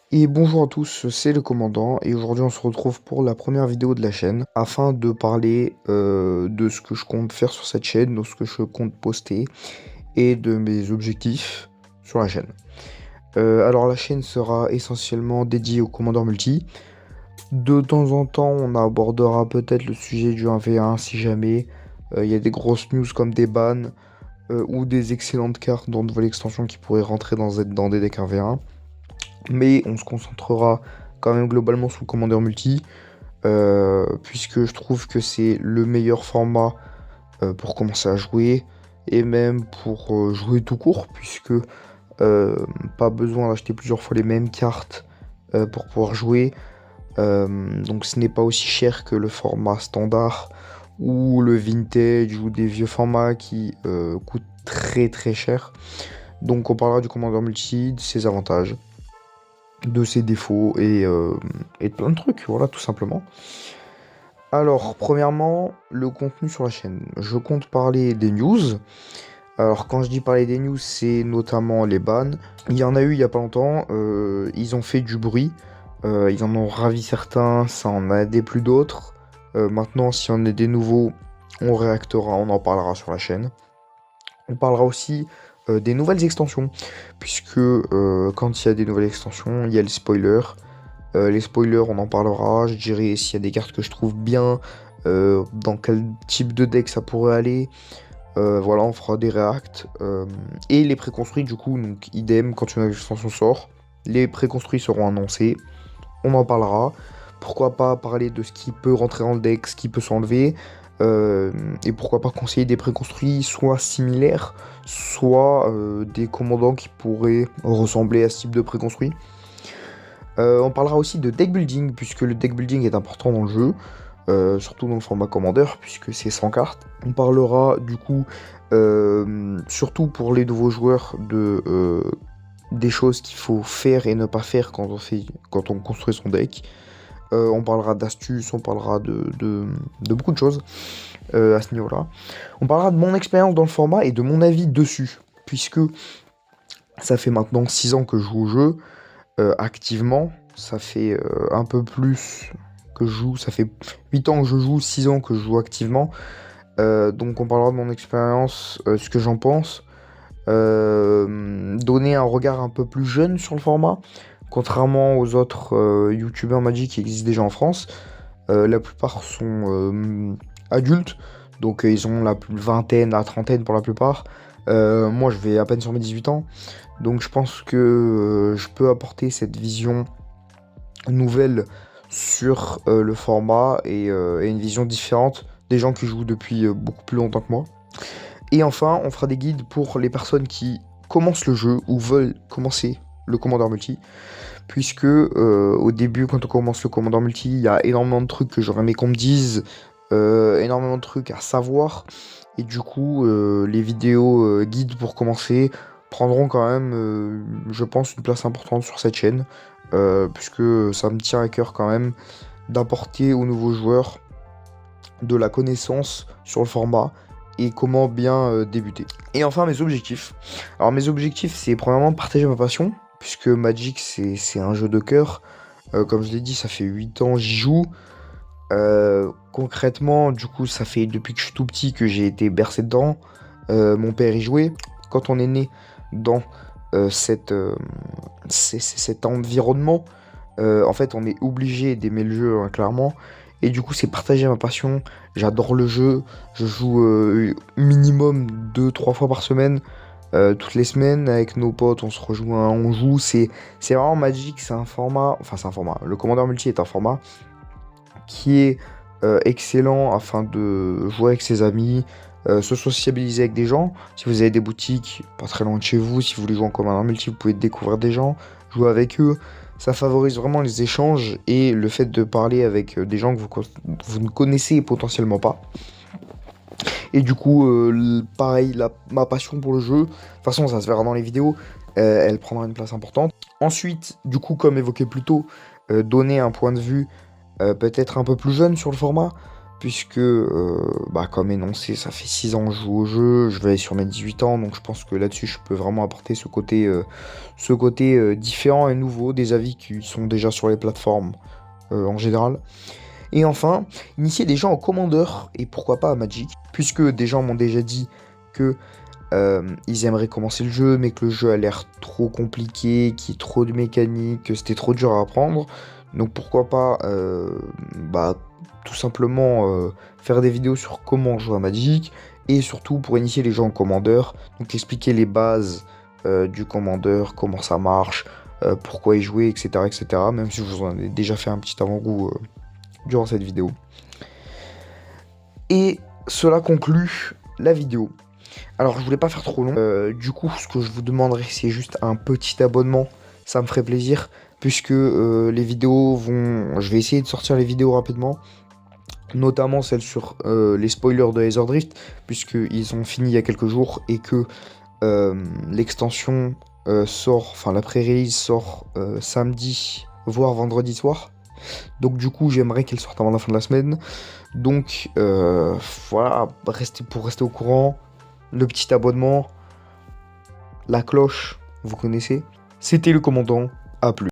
Et bonjour à tous, c'est le commandant et aujourd'hui on se retrouve pour la première vidéo de la chaîne afin de parler de ce que je compte faire sur cette chaîne, de ce que je compte poster et de mes objectifs sur la chaîne. Alors la chaîne sera essentiellement dédiée au commandeur multi. De temps en temps on abordera peut-être le sujet du 1v1 si jamais il y a des grosses news comme des bans ou des excellentes cartes dans de nouvelles extensions qui pourraient rentrer dans des decks 1v1. Mais on se concentrera quand même globalement sur le commandeur multi, puisque je trouve que c'est le meilleur format pour commencer à jouer, et même pour jouer tout court, puisque euh, pas besoin d'acheter plusieurs fois les mêmes cartes pour pouvoir jouer. Donc ce n'est pas aussi cher que le format standard ou le vintage ou des vieux formats qui coûtent très très cher. Donc on parlera du commandeur multi, de ses avantages, de ses défauts et de plein de trucs, voilà, tout simplement. Alors, premièrement, le contenu sur la chaîne. Je compte parler des news. Alors, quand je dis parler des news, c'est notamment les bans. Il y en a eu il y a pas longtemps, ils ont fait du bruit. Ils en ont ravi certains, ça en a aidé plus d'autres. Maintenant, si on est des nouveaux, on réactera, on en parlera sur la chaîne. On parlera aussi des nouvelles extensions, puisque quand il y a des nouvelles extensions, il y a le spoiler. Les spoilers, on en parlera. Je dirais s'il y a des cartes que je trouve bien, dans quel type de deck ça pourrait aller. Voilà, on fera des reacts. Et les préconstruits, du coup, donc idem, quand une nouvelle extension sort, les préconstruits seront annoncés. On en parlera. Pourquoi pas parler de ce qui peut rentrer dans le deck, ce qui peut s'enlever. euh, et pourquoi pas conseiller des préconstruits soit similaires, soit des commandants qui pourraient ressembler à ce type de préconstruit. On parlera aussi de deck building, puisque le deck building est important dans le jeu, surtout dans le format Commander, puisque c'est 100 cartes. On parlera du coup, surtout pour les nouveaux joueurs, des choses qu'il faut faire et ne pas faire quand on construit son deck. On parlera d'astuces, on parlera de beaucoup de choses à ce niveau-là. On parlera de mon expérience dans le format et de mon avis dessus, puisque ça fait maintenant 6 ans que je joue au jeu activement. Ça fait un peu plus que je joue. Ça fait 8 ans que je joue, 6 ans que je joue activement. Donc on parlera de mon expérience, ce que j'en pense. Donner un regard un peu plus jeune sur le format. Contrairement aux autres youtubeurs Magic qui existent déjà en France, la plupart sont adultes. Donc ils ont la vingtaine, la trentaine pour la plupart. Moi je vais à peine sur mes 18 ans. Donc je pense que je peux apporter cette vision nouvelle sur le format et une vision différente des gens qui jouent depuis beaucoup plus longtemps que moi. Et enfin, on fera des guides pour les personnes qui commencent le jeu ou veulent commencer le commandeur multi. Puisque au début, quand on commence le commandeur multi, il y a énormément de trucs que j'aurais aimé qu'on me dise, énormément de trucs à savoir. Et du coup, les vidéos guides pour commencer prendront quand même, je pense, une place importante sur cette chaîne. Puisque ça me tient à cœur quand même d'apporter aux nouveaux joueurs de la connaissance sur le format et comment bien débuter. Et enfin, mes objectifs. Alors, mes objectifs, c'est premièrement partager ma passion, puisque Magic, c'est un jeu de cœur. Comme je l'ai dit, ça fait 8 ans que j'y joue. Concrètement, du coup, ça fait depuis que je suis tout petit que j'ai été bercé dedans. Mon père y jouait. Quand on est né dans cet environnement, en fait, on est obligé d'aimer le jeu, hein, clairement. Et du coup, c'est partager ma passion. J'adore le jeu. Je joue minimum 2 3 fois par semaine. Toutes les semaines, avec nos potes, on se rejoint, on joue. C'est vraiment Magic. C'est un format. Enfin, c'est un format. Le Commandeur Multi est un format qui est excellent afin de jouer avec ses amis, se sociabiliser avec des gens. Si vous avez des boutiques pas très loin de chez vous, si vous voulez jouer en Commandeur Multi, vous pouvez découvrir des gens, jouer avec eux. Ça favorise vraiment les échanges et le fait de parler avec des gens que vous ne connaissez potentiellement pas. Et du coup, pareil, ma passion pour le jeu, de toute façon ça se verra dans les vidéos, elle prendra une place importante. Ensuite, du coup, comme évoqué plus tôt, donner un point de vue peut-être un peu plus jeune sur le format. puisque, comme énoncé, ça fait 6 ans que je joue au jeu, je vais aller sur mes 18 ans, donc je pense que là-dessus, je peux vraiment apporter ce côté différent et nouveau des avis qui sont déjà sur les plateformes en général. Et enfin, initier des gens au commandeur, et pourquoi pas à Magic, puisque des gens m'ont déjà dit que ils aimeraient commencer le jeu, mais que le jeu a l'air trop compliqué, qu'il y a trop de mécaniques, que c'était trop dur à apprendre. Donc pourquoi pas tout simplement faire des vidéos sur comment jouer à Magic, et surtout pour initier les gens au commandeur, donc expliquer les bases du commandeur, comment ça marche, pourquoi y jouer, etc., etc. Même si je vous en ai déjà fait un petit avant-goût durant cette vidéo. Et cela conclut la vidéo. Alors, je voulais pas faire trop long. Du coup, ce que je vous demanderais, c'est juste un petit abonnement. Ça me ferait plaisir, puisque les vidéos vont... Je vais essayer de sortir les vidéos rapidement, notamment celles sur les spoilers de Laser Drift, puisqu'ils ont fini il y a quelques jours, et que l'extension sort, enfin la pré-release sort samedi, voire vendredi soir. Donc du coup, j'aimerais qu'elle sorte avant la fin de la semaine. Donc voilà, pour rester au courant, le petit abonnement, la cloche, vous connaissez. C'était le commandant, à plus.